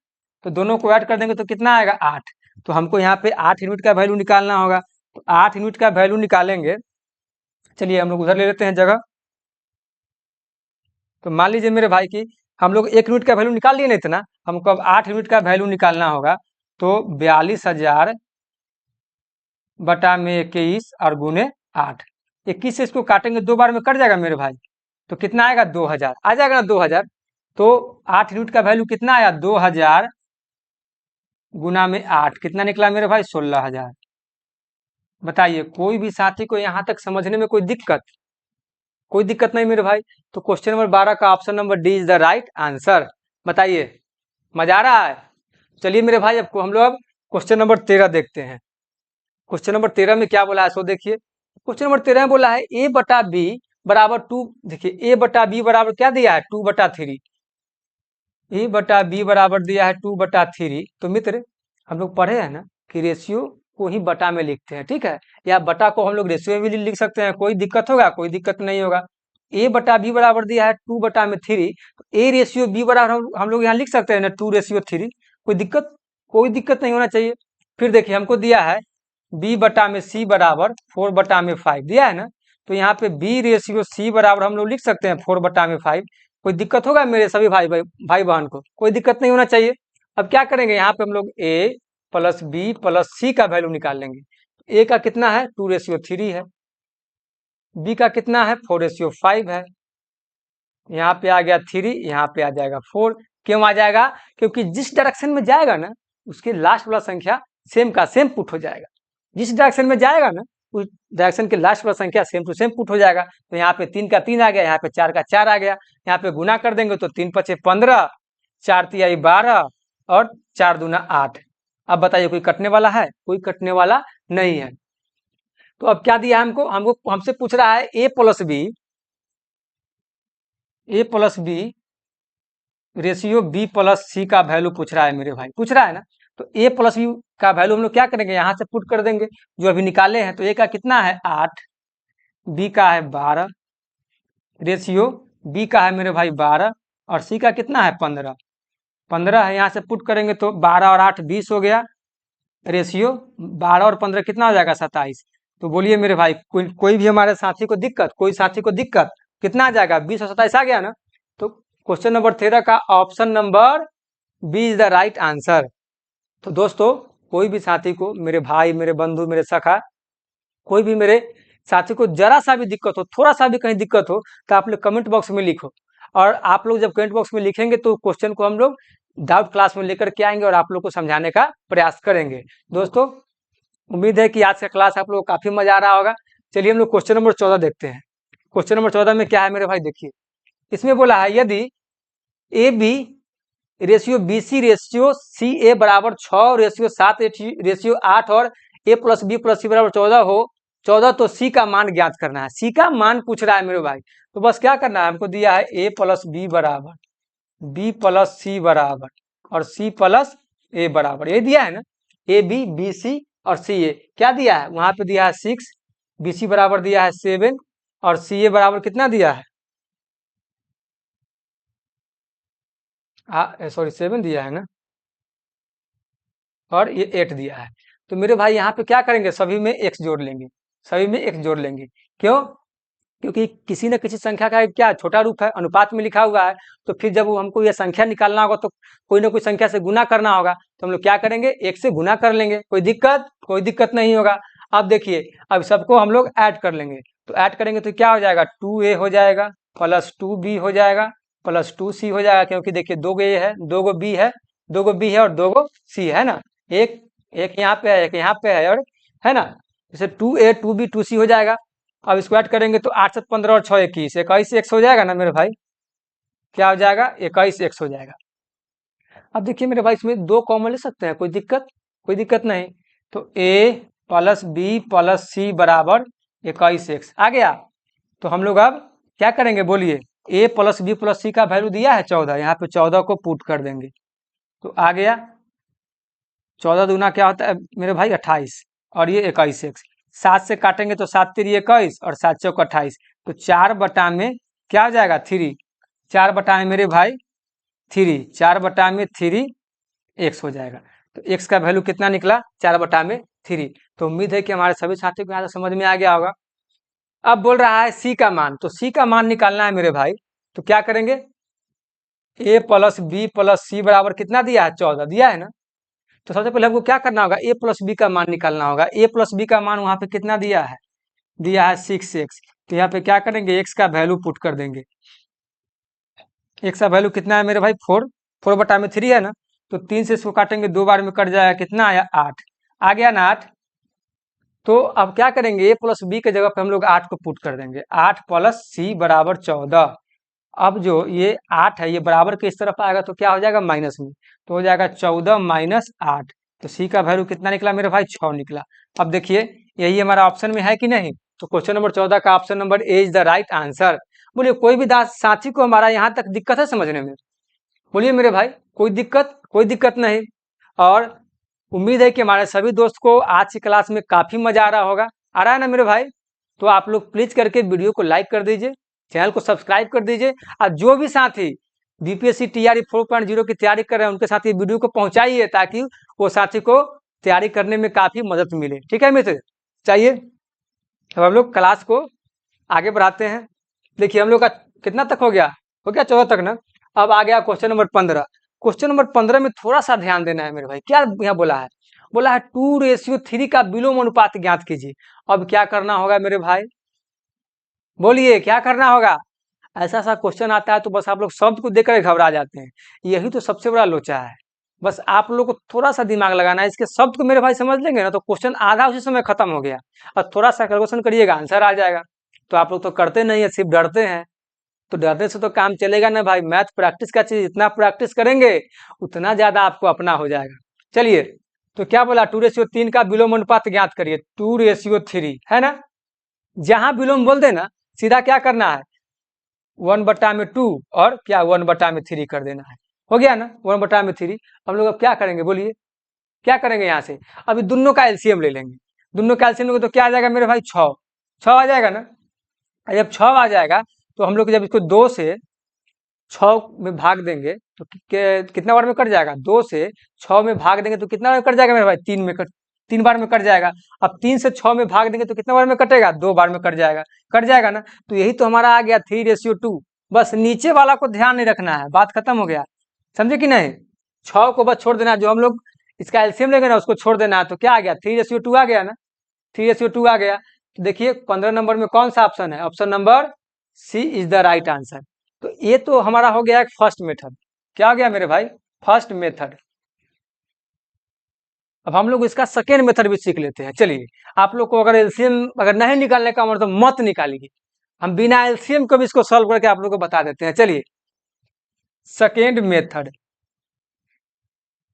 तो दोनों को ऐड कर देंगे तो कितना आएगा 8। तो हमको यहाँ पे 8 यूनिट का वैल्यू निकालना होगा। तो 8 यूनिट का वैल्यू निकालेंगे, चलिए हम लोग उधर ले लेते हैं जगह। तो मान लीजिए मेरे भाई की हम लोग 1 यूनिट का वैल्यू निकाल लिए नहीं थे ना, हमको अब 8 यूनिट का वैल्यू निकालना होगा। तो 42,000 बटा में 21 और गुने 8, 21 से इसको काटेंगे 2 बार में कट जाएगा मेरे भाई। तो कितना आएगा 2,000 आ जाएगा ना 2,000। तो 8 यूनिट का वैल्यू कितना आया 2,000 गुना में 8, कितना निकला मेरे भाई 16,000। बताइए कोई भी साथी को यहाँ तक समझने में कोई दिक्कत, कोई दिक्कत नहीं मेरे भाई। तो क्वेश्चन नंबर 12 का option number D is the right answer. बताइए मजा आ रहा है। चलिए मेरे भाई अब हम लोग अब क्वेश्चन नंबर 13 देखते हैं। क्वेश्चन नंबर 13 में क्या बोला है सो देखिए। क्वेश्चन नंबर 13 में बोला है A बटा B बराबर 2, देखिए A बटा B बराबर क्या दिया है 2/3। A बटा B बराबर दिया है 2/3। तो मित्र हम लोग पढ़े हैं ना कि रेशियो को ही बटा में लिखते हैं, ठीक है, या बटा को हम लोग रेशियो में भी लिख सकते हैं, कोई दिक्कत होगा, कोई दिक्कत नहीं होगा। A बटा B बराबर दिया है 2/3, तो A रेशियो B बराबर हम लोग यहाँ लिख सकते हैं ना 2:3। कोई दिक्कत, कोई दिक्कत नहीं होना चाहिए। फिर देखिए हमको दिया है B बटा में C बराबर 4/5 दिया है ना। तो यहाँ पे B रेशियो C बराबर हम लोग लिख सकते हैं 4/5। कोई दिक्कत होगा मेरे सभी भाई बहन को, कोई दिक्कत नहीं होना चाहिए। अब क्या करेंगे, यहाँ पे हम लोग A plus B plus C का वैल्यू निकाल लेंगे। A का कितना है 2:3 है, B का कितना है 4:5 है, यहाँ पे आ गया 3, यहाँ पे आ जाएगा 4। क्यों आ जाएगा, क्योंकि जिस डायरेक्शन में जाएगा ना उसके लास्ट वाला संख्या सेम का सेम पुट हो जाएगा। जिस डायरेक्शन में जाएगा ना उस डायरेक्शन के लास्ट वाला संख्या सेम टू सेम पुट हो जाएगा। तो यहाँ पे 3 का 3 आ गया, यहाँ पे 4 का 4 आ गया। यहाँ पे गुना कर देंगे तो 3 पचे 15, 4 तिहाई 12 और 4 दूना 8। अब बताइए कोई कटने वाला है, कोई कटने वाला नहीं है। तो अब क्या दिया हमको, हमसे पूछ रहा है A plus B ratio B plus C का वैल्यू पूछ रहा है मेरे भाई, पूछ रहा है ना। तो A प्लस B का वैल्यू हम लोग क्या करेंगे, यहाँ से पुट कर देंगे जो अभी निकाले हैं। तो A का कितना है 8, B का है 12, रेशियो B का है मेरे भाई 12 और C का कितना है 15 है। यहाँ से पुट करेंगे तो 12 और 8 20 हो गया, रेशियो 12 और 15 कितना हो जाएगा 27। तो बोलिए मेरे भाई कोई भी हमारे साथी को दिक्कत, कोई साथी को दिक्कत, कितना आ जाएगा 20 और 27 आ गया ना। तो क्वेश्चन नंबर 13 का option number B is the right answer. तो दोस्तों कोई भी साथी को, मेरे भाई, मेरे बंधु, मेरे सखा, कोई भी मेरे साथी को जरा सा भी दिक्कत हो, थोड़ा सा भी कहीं दिक्कत हो, तो आप लोग कमेंट बॉक्स में लिखो। और आप लोग जब कमेंट बॉक्स में लिखेंगे तो क्वेश्चन को हम लोग डाउट क्लास में लेकर के आएंगे और आप लोग को समझाने का प्रयास करेंगे। दोस्तों, उम्मीद है कि आज का क्लास आप लोग को काफी मजा आ रहा होगा। चलिए हम लोग क्वेश्चन नंबर 14 देखते हैं। क्वेश्चन नंबर 14 में क्या है मेरे भाई, देखिए इसमें बोला है यदि A B ratio B C ratio C A बराबर 6 रेशियो 7 रेशियो 8 और A plus B plus C बराबर 14 हो 14, तो सी का मान ज्ञात करना है। सी का मान पूछ रहा है मेरे भाई, तो बस क्या करना है, हमको दिया है ए प्लस बी बराबर बी प्लस सी बराबर और सी प्लस ए बराबर, ये दिया है ना, ए बी बी सी और सी ए। क्या दिया है, वहां पे दिया है 6, बी सी बराबर दिया है 7 और सी ए बराबर कितना दिया है, सॉरी 7 दिया है ना, और ये 8 दिया है। तो मेरे भाई यहाँ पे क्या करेंगे, सभी में x जोड़ लेंगे, सभी में x जोड़ लेंगे। क्यों, क्योंकि किसी न किसी संख्या का क्या छोटा रूप है, अनुपात में लिखा हुआ है, तो फिर जब हमको यह संख्या निकालना होगा तो कोई ना कोई संख्या से गुना करना होगा, तो हम लोग क्या करेंगे, एक से गुना कर लेंगे। कोई दिक्कत नहीं होगा। अब देखिए, अब सबको हम लोग ऐड कर लेंगे, तो ऐड करेंगे तो क्या हो जाएगा, 2a हो जाएगा प्लस 2b हो जाएगा प्लस 2c हो जाएगा, क्योंकि देखिए 2 गो ए है, 2 गो बी है, 2 गो बी है और 2 गो सी है ना, एक एक यहाँ पे है, एक यहाँ पे है, और है ना, जैसे 2a 2b 2c हो जाएगा। अब इसको ऐड करेंगे तो 8 7 15 और 6 21, 21 एक्स हो जाएगा ना मेरे भाई, क्या हो जाएगा, 21 एक्स हो जाएगा। अब देखिए मेरे भाई, इसमें 2 कॉमन ले सकते हैं, कोई दिक्कत नहीं। तो a plus B plus C बराबर 21 एक्स आ गया। तो हम लोग अब क्या करेंगे बोलिए, a प्लस बी प्लस सी का वैल्यू दिया है 14, यहाँ पे 14 को पुट कर देंगे, तो आ गया 14 दूना क्या होता है मेरे भाई 28, और ये 21 एक्स, 7 से काटेंगे तो 7 3 21 और 7 चौक 28, तो 4 बटा में क्या हो जाएगा 3, 4 बटा में मेरे भाई 3, 4 बटा में 3 एक्स हो जाएगा। तो एक्स का वैल्यू कितना निकला, 4 बटा में 3। तो उम्मीद है कि हमारे सभी साथियों को यहाँ से समझ में आ गया होगा। अब बोल रहा है सी का मान, तो सी का मान निकालना है मेरे भाई, तो क्या करेंगे, ए प्लस बी प्लस सी बराबर कितना दिया है, 14 दिया है ना। तो सबसे पहले हमको क्या करना होगा, ए प्लस बी का मान निकालना होगा। ए प्लस बी का मान वहां पे कितना दिया है 6 एक्स, तो यहाँ पे क्या करेंगे, एक्स का वैल्यू पुट कर देंगे। एक्स का वैल्यू कितना है मेरे भाई, 4 बटा में 3 है ना, तो 3 से इसको काटेंगे 2 बार में कट जाएगा, कितना आया 8, आ गया ना 8। तो अब क्या करेंगे, ए प्लस बी के जगह पे हम लोग 8 को पुट कर देंगे, 8 प्लस सी बराबर 14। अब जो ये 8 है ये बराबर के इस तरफ आएगा तो क्या हो जाएगा माइनस में, तो हो जाएगा 14 माइनस 8। तो सी का वैल्यू कितना निकला मेरे भाई, 6 निकला। अब देखिए यही हमारा ऑप्शन में है कि नहीं, तो क्वेश्चन नंबर 14 का option number A is the right answer. बोलिए कोई भी साथी को हमारा यहाँ तक दिक्कत है समझने में, बोलिए मेरे भाई, कोई दिक्कत नहीं। और उम्मीद है कि हमारे सभी दोस्त को आज की क्लास में काफी मजा आ रहा होगा, आ रहा है ना मेरे भाई। तो आप लोग प्लीज करके वीडियो को लाइक कर दीजिए, चैनल को सब्सक्राइब कर दीजिए, और जो भी साथी बीपीएससी टीआरई 4.0 की तैयारी कर रहे हैं उनके साथ ये वीडियो को पहुंचाइए, ताकि वो साथी को तैयारी करने में काफी मदद मिले। ठीक है मित्र, चाहिए अब हम लोग क्लास को आगे बढ़ाते हैं। देखिए हम लोग का कितना तक हो गया 14 तक ना। अब आ गया क्वेश्चन नंबर 15। क्वेश्चन नंबर 15 में थोड़ा सा ध्यान देना है मेरे भाई, क्या यहाँ बोला है 2:3 का विलोम अनुपात ज्ञात कीजिए। अब क्या करना होगा मेरे भाई, बोलिए क्या करना होगा। ऐसा सा क्वेश्चन आता है तो बस आप लोग शब्द को देखकर घबरा जाते हैं, यही तो सबसे बड़ा लोचा है। बस आप लोग को थोड़ा सा दिमाग लगाना है, इसके शब्द को मेरे भाई समझ लेंगे ना तो क्वेश्चन आधा उसी समय खत्म हो गया, और थोड़ा सा कैलकुलेशन करिएगा आंसर आ जाएगा। तो आप लोग तो करते नहीं है, सिर्फ डरते हैं, तो डरने से तो काम चलेगा ना भाई। मैथ प्रैक्टिस का चीज, जितना प्रैक्टिस करेंगे उतना ज्यादा आपको अपना हो जाएगा। चलिए, तो क्या बोला 2:3 का विलोम अनुपात ज्ञात करिए, 2:3 है ना। जहां विलोम बोल देना सीधा क्या करना है, 1/2 और क्या 1/3 कर देना है, हो गया ना 1/3। हम लोग अब क्या करेंगे बोलिए, क्या करेंगे यहाँ से, अभी दोनों का एलसीएम ले लेंगे। दोनों का एलसीएम लोगे तो क्या आ जाएगा मेरे भाई, 6 आ जाएगा ना। जब 6 आ जाएगा तो हम लोग जब इसको 2 से 6 में भाग देंगे तो कितना बार में कट जाएगा, 2 से 6 में भाग देंगे तो कितना बार में कट जाएगा मेरे भाई, 3 बार में कट जाएगा। अब 3 से 6 में भाग देंगे तो कितना बार में कटेगा, 2 बार में कट जाएगा ना। तो यही तो हमारा आ गया 3:2। बस नीचे वाला को ध्यान नहीं रखना है, बात खत्म हो गया, समझे कि नहीं। 6 को बस छोड़ देना, जो हम लोग इसका एलसीएम लेंगे ना, उसको छोड़ देना है, तो क्या आ गया 3:2 आ गया ना, 3:2 आ गया। तो देखिए 15 नंबर में कौन सा ऑप्शन है, option number C is the right answer. तो ये तो हमारा हो गया एक फर्स्ट मेथड। क्या हो गया मेरे भाई, फर्स्ट मेथड। अब हम लोग इसका सेकेंड मेथड भी सीख लेते हैं। चलिए, आप लोग को अगर एलसीएम अगर नहीं निकालने का मतलब मत निकालिए, हम बिना एलसीएम को भी इसको सॉल्व करके आप लोग को बता देते हैं। चलिए, सेकेंड मेथड,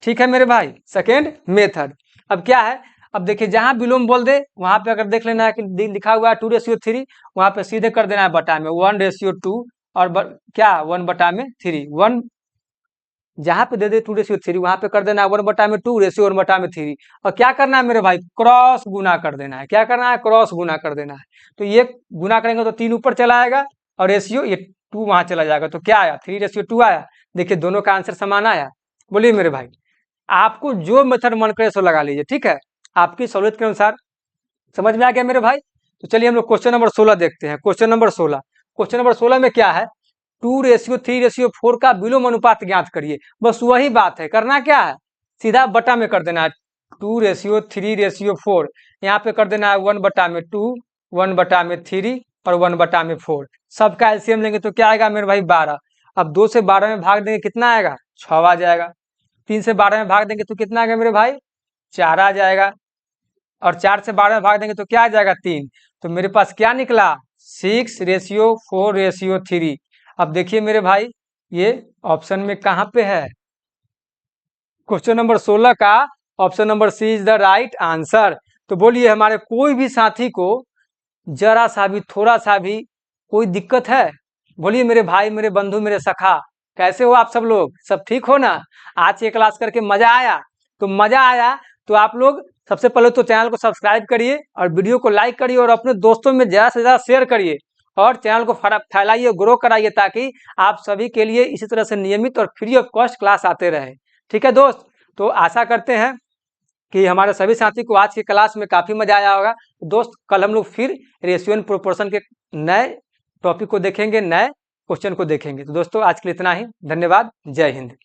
ठीक है मेरे भाई, सेकेंड मेथड। अब क्या है, अब देखिए जहां विलोम बोल दे वहां पे अगर देख लेना है कि लिखा हुआ है 2:3, वहां पे सीधे कर देना है बटा में 1:2 और क्या 1/3, 1 जहां पे दे दे 2:3 वहां पे कर देना है 1/2 रेशियो 1/3। और क्या करना है मेरे भाई, क्रॉस गुना कर देना है। क्या करना है, क्रॉस गुना कर देना है। तो ये गुना करेंगे तो 3 ऊपर चला आएगा और रेशियो ये 2 वहां चला जाएगा। तो क्या आया, 3:2 आया। देखिए दोनों का आंसर समान आया। बोलिए मेरे भाई, आपको जो मेथड मन करे सो लगा लीजिए, ठीक है, आपकी सहूलियत के अनुसार। समझ में आ गया मेरे भाई। तो चलिए हम लोग क्वेश्चन नंबर 16 देखते हैं। क्वेश्चन नंबर 16, क्वेश्चन नंबर 16 में क्या है, 2:3:4 का विलोम अनुपात ज्ञात करिए। बस वही बात है, करना क्या है, सीधा बटा में कर देना है 2:3:4। यहाँ पे कर देना है 1/2, 1/3 और 1/4। सबका एलसीएम लेंगे तो क्या आएगा मेरे भाई, 12। अब 2 से 12 में भाग देंगे कितना आएगा, 6 आ जाएगा। 3 से 12 में भाग देंगे तो कितना आएगा मेरे भाई, 4 आ जाएगा। और 4 से 12 में भाग देंगे तो क्या आ जाएगा, 3। तो मेरे पास क्या निकला, 6:4:3। अब देखिए मेरे भाई, ये ऑप्शन में कहां पे है, क्वेश्चन नंबर 16 का option number C is the right answer. तो बोलिए हमारे कोई भी साथी को जरा सा भी थोड़ा सा भी कोई दिक्कत है, बोलिए मेरे भाई, मेरे बंधु, मेरे सखा, कैसे हो आप सब लोग, सब ठीक हो ना। आज ये क्लास करके मजा आया, तो मजा आया तो आप लोग सबसे पहले तो चैनल को सब्सक्राइब करिए और वीडियो को लाइक करिए और अपने दोस्तों में ज़्यादा से ज़्यादा शेयर करिए और चैनल को फैलाइए, ग्रो कराइए, ताकि आप सभी के लिए इसी तरह से नियमित और फ्री ऑफ कॉस्ट क्लास आते रहे। ठीक है दोस्त, तो आशा करते हैं कि हमारे सभी साथी को आज की क्लास में काफ़ी मजा आया होगा। दोस्त कल हम लोग फिर रेशियो एंड प्रोपोर्शन के नए टॉपिक को देखेंगे, नए क्वेश्चन को देखेंगे। तो दोस्तों आज के लिए इतना ही, धन्यवाद, जय हिंद।